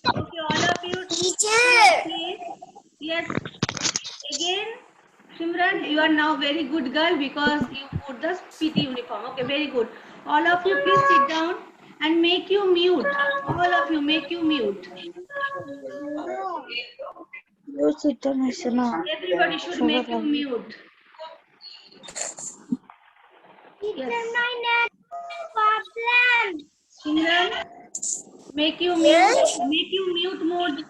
Okay, all of you. Teacher. Yes. Again, Shimran, you are now very good girl because you put the PT uniform. Okay, very good. All of you, please sit down and make you mute. All of you, make you mute. Everybody should make you mute. Yes. Shimran, make you mute mode.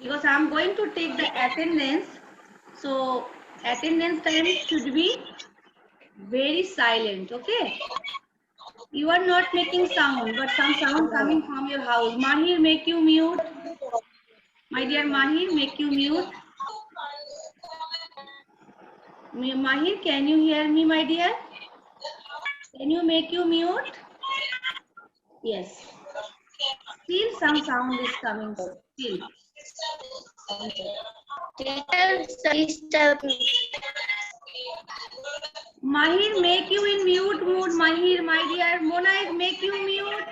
Because I am going to take the attendance. So attendance time should be very silent. Okay. You are not making sound, but some sound coming from your house. Mahir, make you mute. My dear Mahir, make you mute. Mahir, can you hear me, my dear? Can you make you mute? Yes. Still some sound is coming. Still. Mahir, make you in mute mode. Mahir, my dear. Mona, make you mute.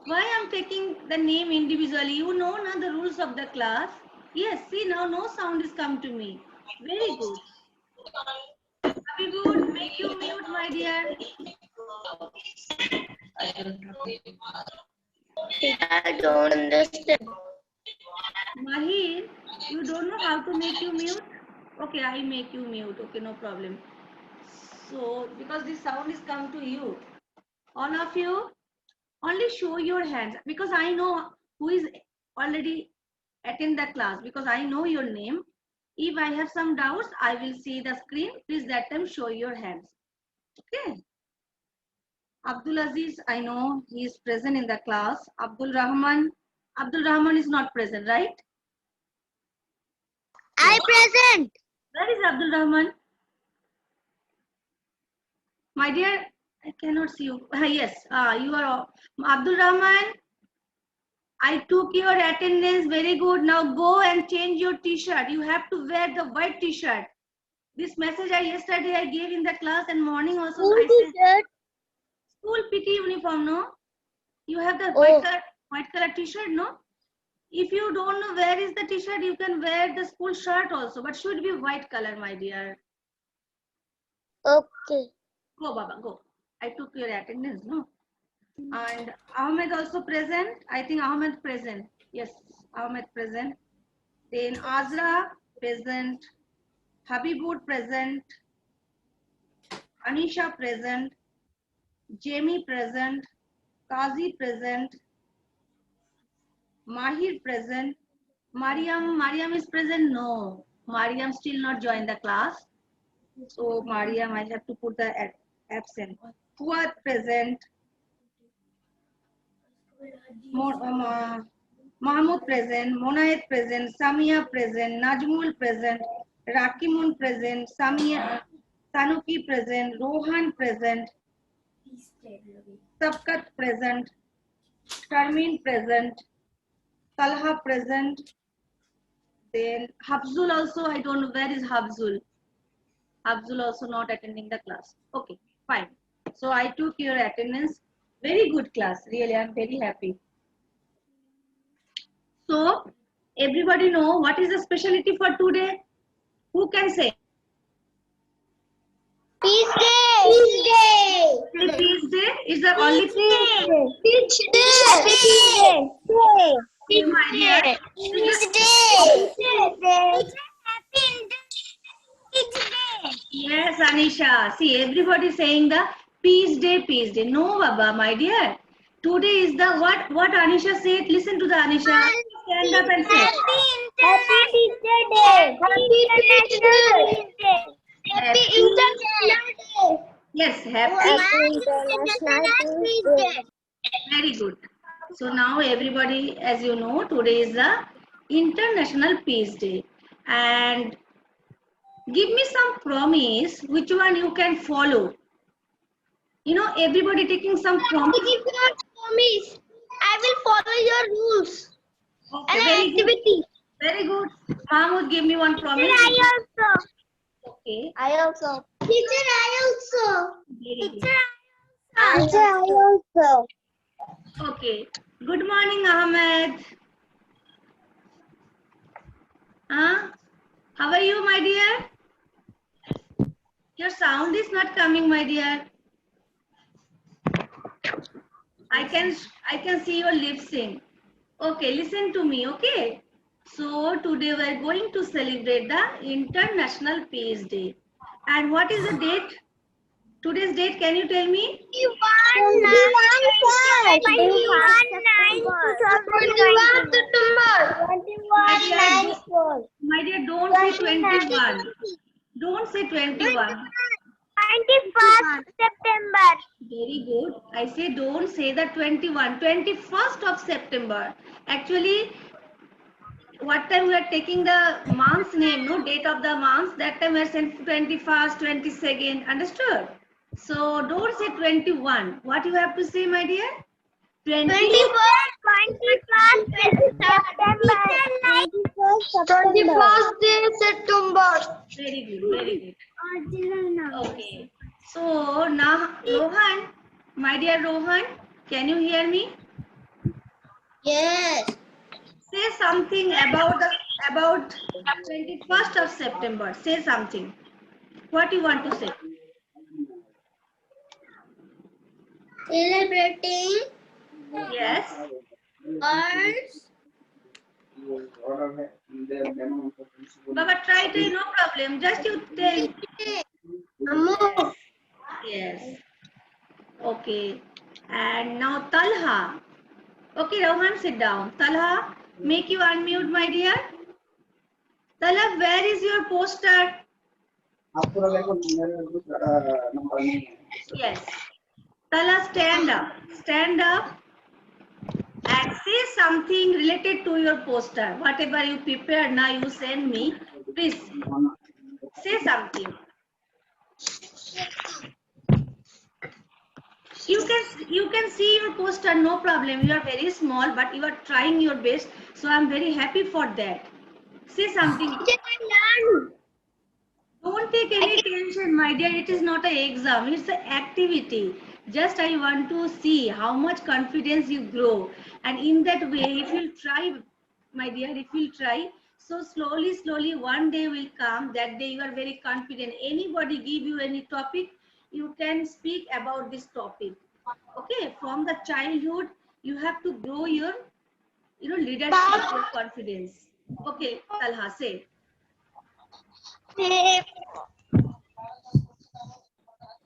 Why I'm taking the name individually? You know now the rules of the class. Yes, see now no sound is come to me. Very good. Happy good. Make you mute, my dear. I don't understand. Mahir, you don't know how to make you mute? Okay, I make you mute. Okay, no problem. So, because this sound is come to you, all of you, only show your hands because I know who is already attend the class because I know your name. If I have some doubts, I will see the screen. Please that time show your hands. Okay. Abdul Aziz, I know he is present in the class. Abdul Rahman is not present, right? I present. Where is Abdul Rahman? My dear, I cannot see you. Yes, you are Abdul Rahman. I took your attendance. Very good. Now go and change your t-shirt. You have to wear the white t-shirt. This message yesterday I gave in the class and morning also. I said, school PT uniform, no? You have the white color t-shirt, no? If you don't know where is the t-shirt, you can wear the school shirt also, but should be white color, my dear. Okay. Go, Baba, go. I took your attendance, no? And Ahmed also present. I think Ahmed present. Yes, Ahmed present. Then Azra present. Habibur present. Anisha present. Jamie present. Kazi present. Mahir present. Mariam is present? No. Mariam still not joined the class. So Mariam, I have to put the absent. Fuad present. Mahmoud present. Monaid present. Samia present. Najmul present. Rakimun present. Samia, Sanuki present. Rohan present. Sabkat present. Sharmin present. Talha present. Then Habzul also, I don't know where is Habzul. Habzul also not attending the class. Okay, fine. So I took your attendance. Very good class. Really, I'm very happy. So everybody know what is the specialty for today? Who can say? Peace day. Peace day. Peace day is the only Peace day. Peace day. Peace my dear. Peace day. Yes, Anisha. See, everybody saying the peace day, peace day. No, Baba, my dear. Today is the what? What Anisha said? Listen to the Anisha. Stand up and say. Happy Teacher Day. Happy International Peace Day. Happy International Day. Yes, happy International Peace Day. Very good. So now everybody, as you know, today is the International Peace Day. And give me some promise, which one you can follow. You know, everybody taking some promise. Promise. I will follow your rules. Okay, And very activity. good. Very good. Mahmoud, give me one promise. I also. Okay. I also. Teacher, I also. Very good. Answer I also. Okay. Good morning, Ahmed. Huh? How are you, my dear? Your sound is not coming, my dear. I can see your lip sync. Okay, listen to me, okay? So today we are going to celebrate the International Peace Day. And what is the date? Today's date, can you tell me? 21 September. My dear, 21 my dear, don't say 21. Don't say 21. 21st September. Very good. I say don't say the 21. 21st of September. Actually, what time we are taking the month's name, no date of the month, that time we are saying 21st, 22nd. Understood? So don't say 21. What you have to say, my dear? 20. 21st September. 21st September. Very good. Very good. Okay. So now, Rohan, my dear Rohan, can you hear me? Yes. Say something about 21st of September. Say something. What you want to say? Celebrating Yes. Earth's Baba, try, no problem. Just you tell. Amor. Yes. Okay. And now Talha. Okay, Rohan, sit down. Talha, make you unmute, my dear. Talha, where is your poster? Yes. Talha, stand up. Stand up and say something related to your poster. Whatever you prepare now, you send me. Please say something. You can see your poster, no problem. You are very small, but you are trying your best. So I'm very happy for that. Say something. Don't take any tension, my dear. It is not an exam. It's an activity. Just I want to see how much confidence you grow. And in that way, if you try, my dear, if you try, so slowly, one day will come. That day you are very confident. Anybody give you any topic, you can speak about this topic. Okay, from the childhood, you have to grow your, leadership, your confidence. Okay, Talha, say.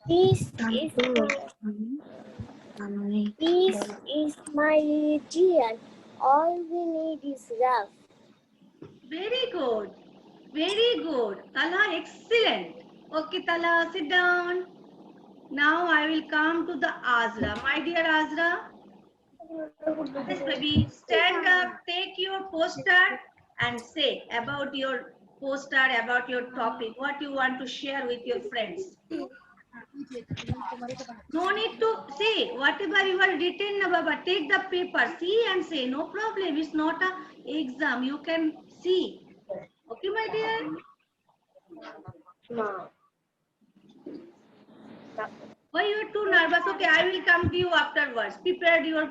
This is my region. All we need is love. Very good. Very good. Talha, excellent. Okay, Talha, sit down. Now I will come to the Azra. My dear Azra, yes, baby, stand up, take your poster and say about your poster, about your topic, what you want to share with your friends. No need to say whatever you are written, Baba. Take the paper, see and say. No problem. It's not a exam. You can see. Okay, my dear. Why you are too nervous? Okay, I will come to you afterwards. Prepare your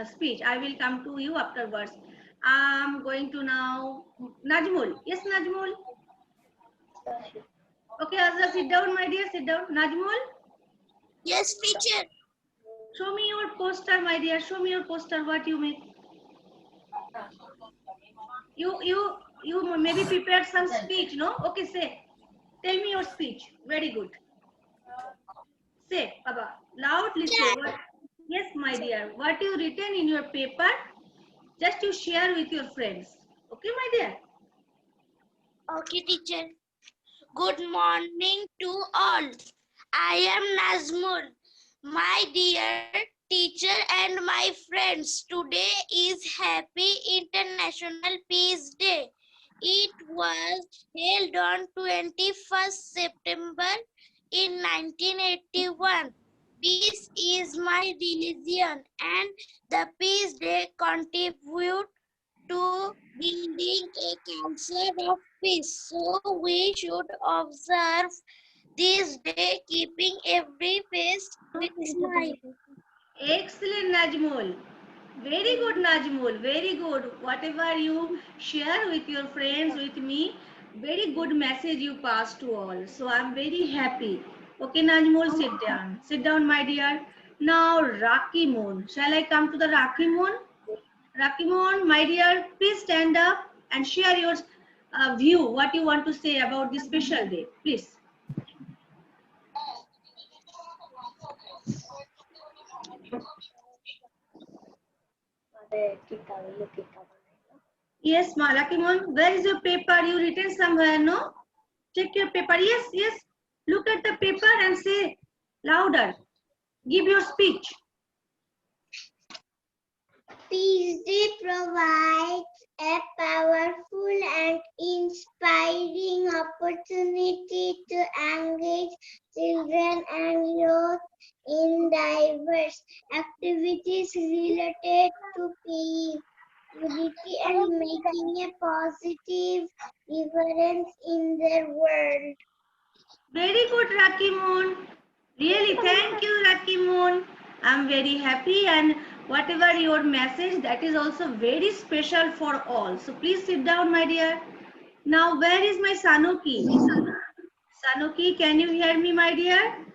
speech. I will come to you afterwards. I'm going to now Najmul. Yes, Najmul. Okay, Azra, sit down, my dear. Sit down. Najmul, Yes, teacher. show me your poster, my dear. Show me your poster. What you make? You maybe prepared some speech, no? Okay, say. Tell me your speech. Very good. Say, Baba. Loudly say. What? Yes, my dear. What you written in your paper? Just you share with your friends. Okay, my dear? Okay, teacher. Good morning to all. I am Nazmul. My dear teacher and my friends, today is Happy International Peace Day. It was held on 21st September in 1981. Peace is my religion and the Peace Day contribute to building a culture of peace. So we should observe this day, keeping every face with smile. Excellent, Najmul. Very good, Najmul. Very good. Whatever you share with your friends, with me, very good message you pass to all. So I'm very happy. Okay, Najmul, sit down. Sit down, my dear. Now, Rakhi Moon. Shall I come to the Rakhi Moon? Rakhi Moon, my dear, please stand up and share your view, what you want to say about this special day. Please. Yes, Rakhi Moon, where is your paper? You written somewhere, no? Check your paper. Yes, yes. Look at the paper and say louder. Give your speech. Peace Day provides a powerful and inspiring opportunity to engage children and youth in diverse activities related to peace, unity, and making a positive difference in their world. Very good, Rakhi Moon. Really, thank you, Rakhi Moon. I'm very happy, and whatever your message, that is also very special for all. So please sit down, my dear. Now, where is my Sanuki? Sanuki, can you hear me, my dear?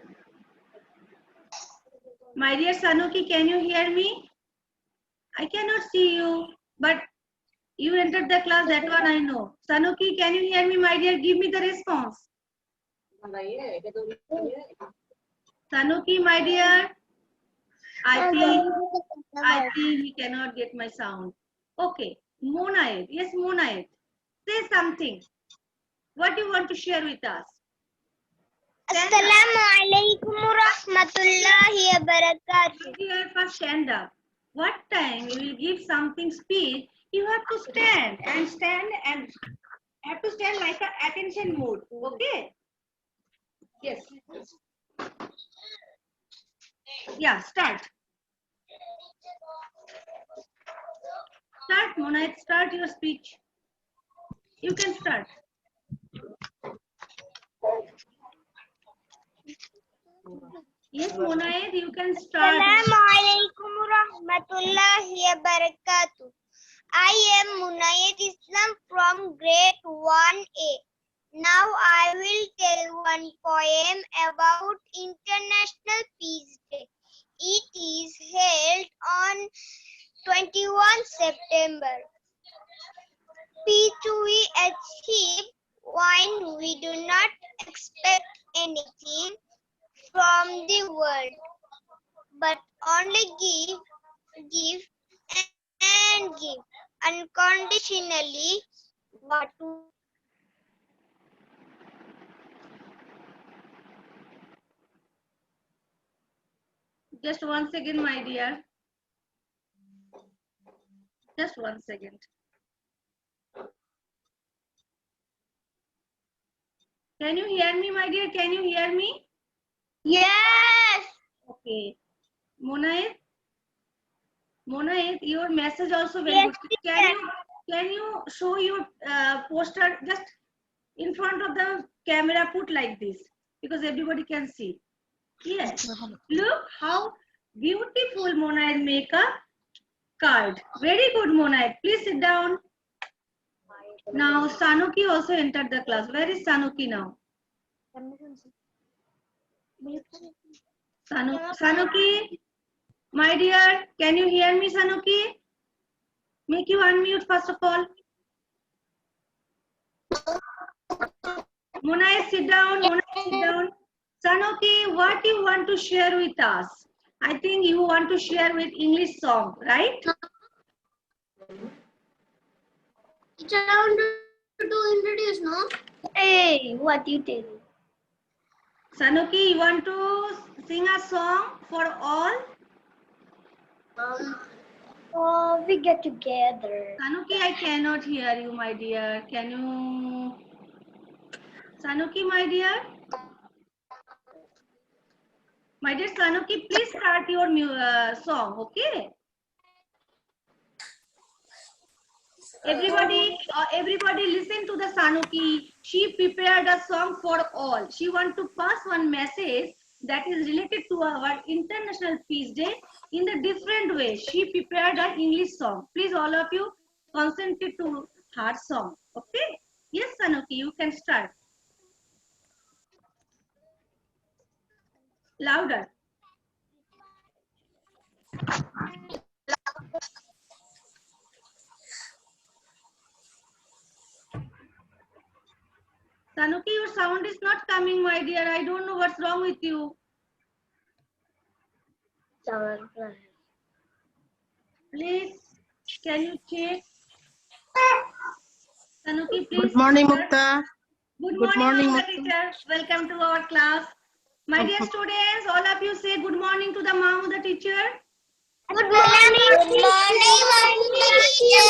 My dear Sanuki, can you hear me? I cannot see you, but you entered the class, that one I know. Sanuki, can you hear me, my dear? Give me the response. Sanuki, my dear, I think he cannot get my sound. Okay, Monaid. Yes, Monaid. Say something. What do you want to share with us? Assalamu alaikum warahmatullahi wabarakatuh. Dear, first stand up. What time you will give something speech, you have to stand and have to stand like an attention mode. Okay? Yes. Yeah, start. Start, Monaid. Start your speech. You can start. Yes, Monaid, you can start. Assalamu alaikum warahmatullahi wabarakatuh. I am Munayat Islam from grade 1A. Now I will tell one poem about International Peace Day. It is held on 21 September. Peace we achieve when we do not expect anything from the world, but only give and give unconditionally what Just 1 second, my dear. Just 1 second. Can you hear me, my dear? Can you hear me? Yes. Okay. Monaid, your message also very Yes, good. Can you show your poster just in front of the camera? Put like this because everybody can see. Yes. Look how beautiful Monaid make a card. Very good, Monaid. Please sit down. Now Sanuki also entered the class. Where is Sanuki now? Sanuki, my dear, can you hear me, Sanuki? Make you unmute first of all. Munay, sit down. Munay, sit down. Sanuki, what you want to share with us? I think you want to share with English song, right? Teacher, I want to introduce, no? Hey, what you tell? Sanuki, you want to sing a song for all? We get together. Sanuki, I cannot hear you, my dear. Can you? Sanuki, my dear? My dear Sanuki, please start your song, okay? Everybody listen to the Sanuki. She prepared a song for all. She want to pass one message that is related to our International Peace Day in the different way. She prepared an English song. Please, all of you, concentrate to her song. Okay? Yes, Sanuki, you can start. Louder. Sanuki, your sound is not coming, my dear. I don't know what's wrong with you. Please, can you check? Sanuki, please. Good morning, Mukta. Good morning, Mukta teacher. Welcome to our class. My dear students, all of you say good morning to the Mahmuda teacher. Good morning. Good morning, teacher.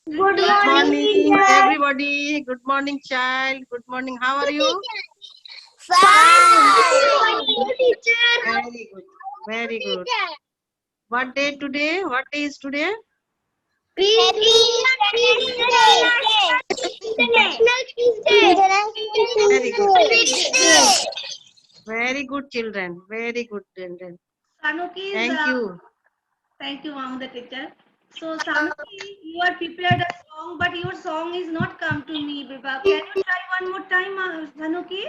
Good morning, everybody. Good morning, child. Good morning. How are you? Fine. Teacher. Very good. Very good. What day today? What day is today? International Peace Day. Very good. Very good, children. Very good, children. Sanuki, Thank you. Thank you, Mahmuda teacher. So, Sanuki, you are prepared a song, but your song is not come to me, Biba. Can you try one more time, Sanuki?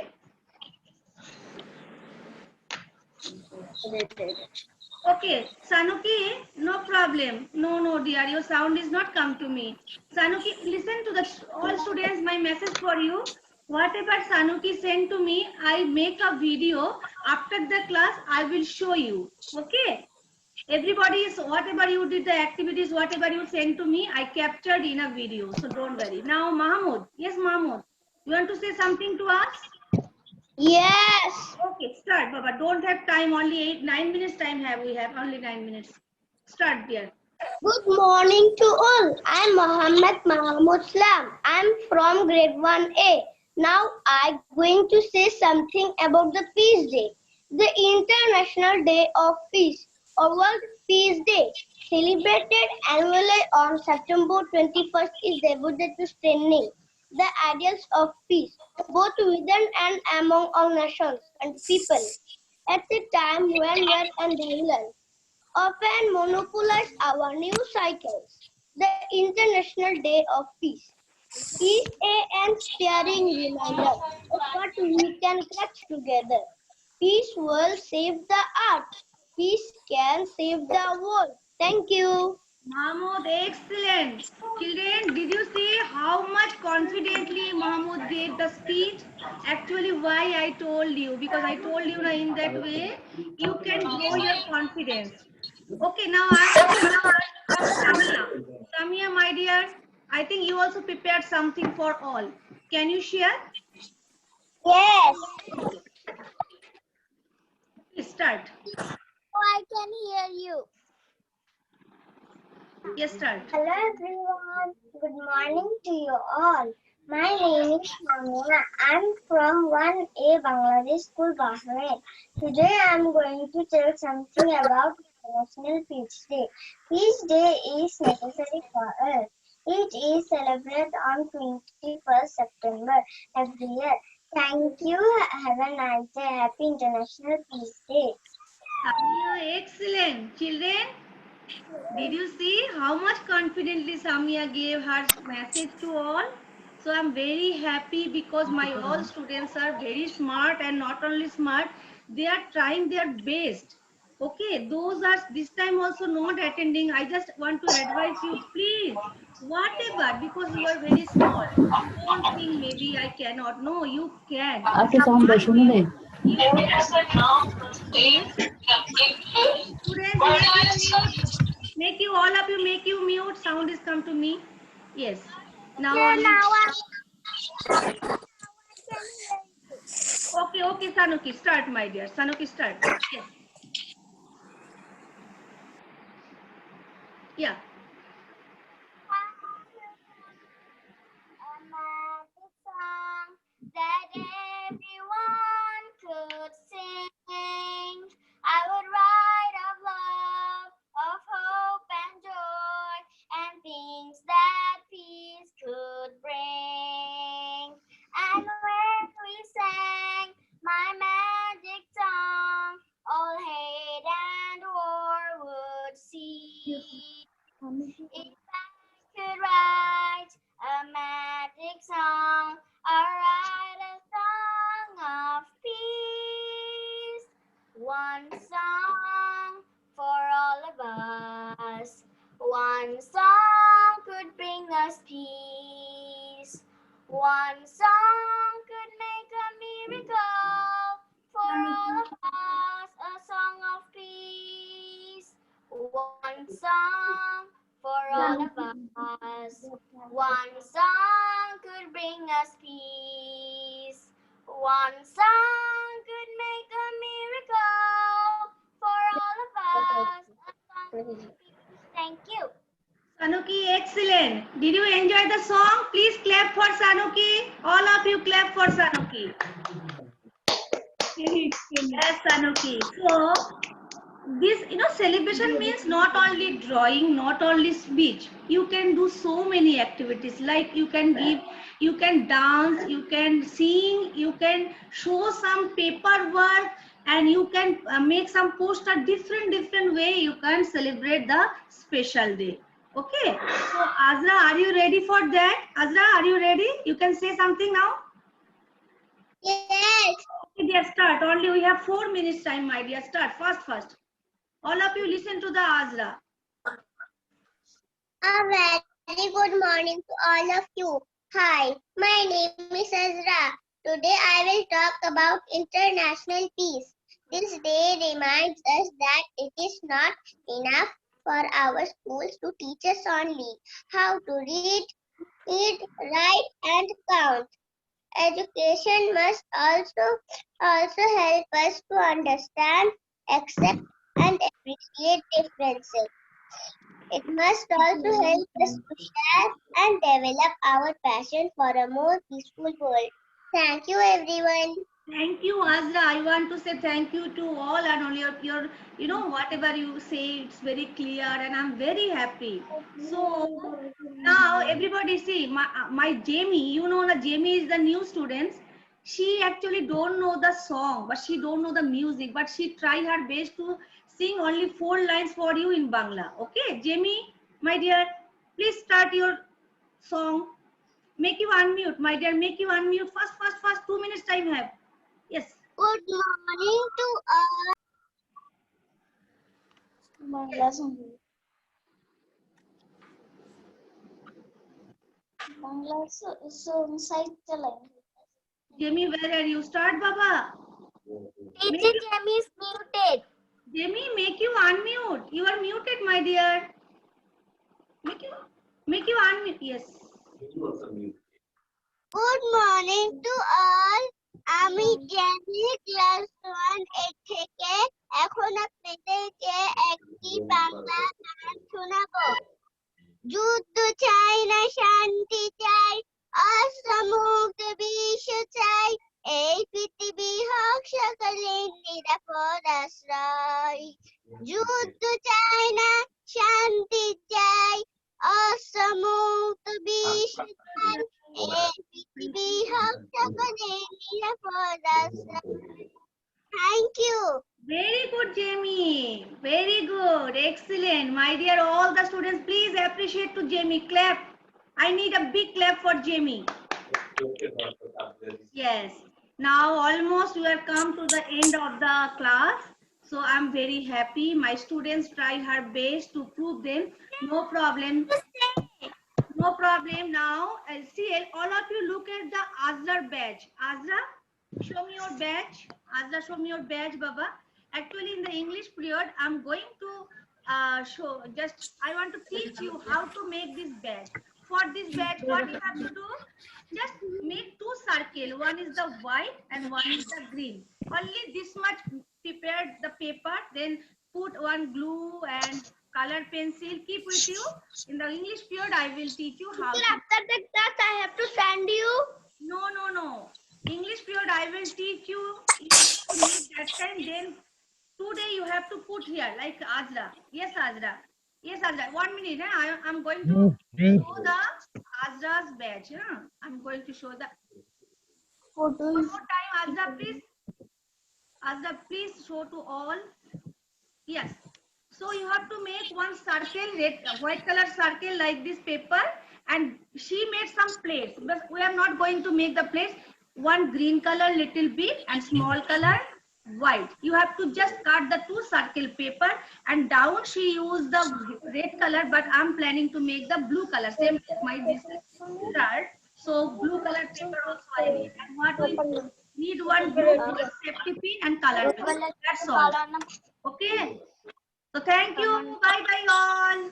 Okay, Sanuki, no problem. No, dear, your sound is not come to me. Sanuki, listen to the all students. My message for you. Whatever Sanuki sent to me, I make a video. After the class, I will show you. Okay. Everybody is whatever you did the activities, whatever you sent to me, I captured in a video. So don't worry. Now, Mahmoud. Yes, Mahmoud. You want to say something to us? Yes. Okay, start, Baba. Don't have time. Only 9 minutes time have we have. Only 9 minutes. Start, dear. Good morning to all. I'm Mohammed Mahmoud Slam. I'm from grade 1A. Now I'm going to say something about the Peace Day. The International Day of Peace or World Peace Day, celebrated annually on September 21st, is devoted to strengthening the ideals of peace, both within and among all nations and people. At a time when wealth and violence often monopolize our news cycles, the International Day of Peace is an inspiring reminder of what we can catch together. Peace will save the earth. Peace can save the world. Thank you. Mahmoud, excellent. Children, did you see how much confidently Mahmoud gave the speech? Actually, why I told you? Because I told you in that way, you can grow your confidence. Okay, now I want to ask from Samia. Samia, my dear, I think you also prepared something for all. Can you share? Yes. Please start. I can hear you. Yes, start. Hello everyone. Good morning to you all. My name is Samia. I'm from 1A Bangladesh School, Bahrain. Today I'm going to tell something about International Peace Day. Peace Day is necessary for us. It is celebrated on 21st September every year. Thank you. Have a nice day. Happy International Peace Day. Samia, excellent. Children, did you see how much confidently Samia gave her message to all? So I'm very happy because my all students are very smart, and not only smart, they are trying their best. Okay, those are this time also not attending. I just want to advise you, please, whatever, because you are very small. Don't think maybe I cannot. No, you can. आपके sound है सुनो नहीं You yes. Students, make you all of you make you mute. Sound is come to me. Yes. Now only. Okay, Sanuki, start, my dear. Sanuki, start. Yes. Yeah. That everyone could sing. I would write of love, of hope and joy, and things that If I could write a magic song, or write a song of peace, one song for all of us, one song could bring us peace, one song could make a miracle for all of us, a song of peace, one song for all of us. One song could bring us peace. One song could make a miracle for all of us. A song of peace. Thank you. Sanuki, excellent. Did you enjoy the song? Please clap for Sanuki. All of you clap for Sanuki. Yes, Sanuki. So, this celebration means not only drawing, not only speech. You can do so many activities, like you can dance, you can sing, you can show some paperwork, and you can make some poster. Different way you can celebrate the special day. Okay, so Azra, are you ready for that? Azra, are you ready? You can say something now. Yes. Okay, dear, start. Only we have 4 minutes time, my dear. Start fast. All of you listen to the Azra. A very good morning to all of you. Hi, my name is Azra. Today I will talk about international peace. This day reminds us that it is not enough for our schools to teach us only how to read, write, and count. Education must also help us to understand, accept, and appreciate differences. It must also help us to share and develop our passion for a more peaceful world. Thank you, everyone. Thank you, Azra. I want to say thank you to all and all your whatever you say, it's very clear and I'm very happy. So now everybody see, my Jamie, the Jamie is the new student. She actually don't know the song, but she don't know the music, but she try her best to sing only 4 lines for you in Bangla. Okay, Jamie, my dear, please start your song. Make you unmute, my dear, make you unmute. Fast. 2 minutes time have. Yes. Good morning to all. Bangla song side चलाएंगे. Jamie, where are you? Start, Baba. Teacher Jamie is muted. Jamie, make you unmute. You are muted, my dear. Make you unmute. Yes. Good morning to all. আমি Jamie class 1 থেকে এখন আপনাদেরকে একটি বাংলা গান শোনাবো। যুদ্ধ চাই না, শান্তি চাই, অসমুক্ত বিশ্ব চাই, এই পৃথিবী হোক সকলের নিরাপদ আশ্রয়। যুদ্ধ চাই না, শান্তি চাই, অসমুক্ত বিশ্ব চাই, এই পৃথিবী হোক সকলের নিরাপদ আশ্রয়। Thank you. Very good, Jamie. Very good. Excellent. My dear, all the students, please appreciate to Jamie. Clap. I need a big clap for Jamie. Yes. Now almost we have come to the end of the class. So I'm very happy. My students try her best to prove them. No problem. No problem. Now, see, all of you look at the Azra badge. Azra, show me your badge. Azra, show me your badge, Baba. Actually, in the English period, I'm going to show, I want to teach you how to make this badge. For this badge, what you have to do? Just make 2 circles. One is the white and one is the green. Only this much prepared the paper, then put one glue and color pencil. Keep with you. In the English period, I will teach you how to. After the class, I have to send you. No. English period, I will teach you. You have to make that time. Then today you have to put here like Azra. Yes, Azra. 1 minute. I'm going to show the Azra's badge. I'm going to show the. Photos. One more time, Azra, please. Azra, please show to all. Yes. So you have to make one circle, white color circle like this paper, and she made some plates, but we are not going to make the plates. One green color little bit and small color white. You have to just cut the two circle paper, and down she used the red color, but I'm planning to make the blue color, same as my this shirt. So blue color paper also I need. And what we need, one glue, one safety pin and color paper. That's all. Okay. So thank you. Bye bye all.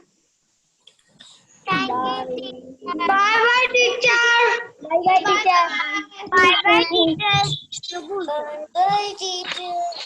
Thank you, teacher. Bye bye, teacher. Bye bye, teacher. Bye bye, teacher. Bye bye, teacher.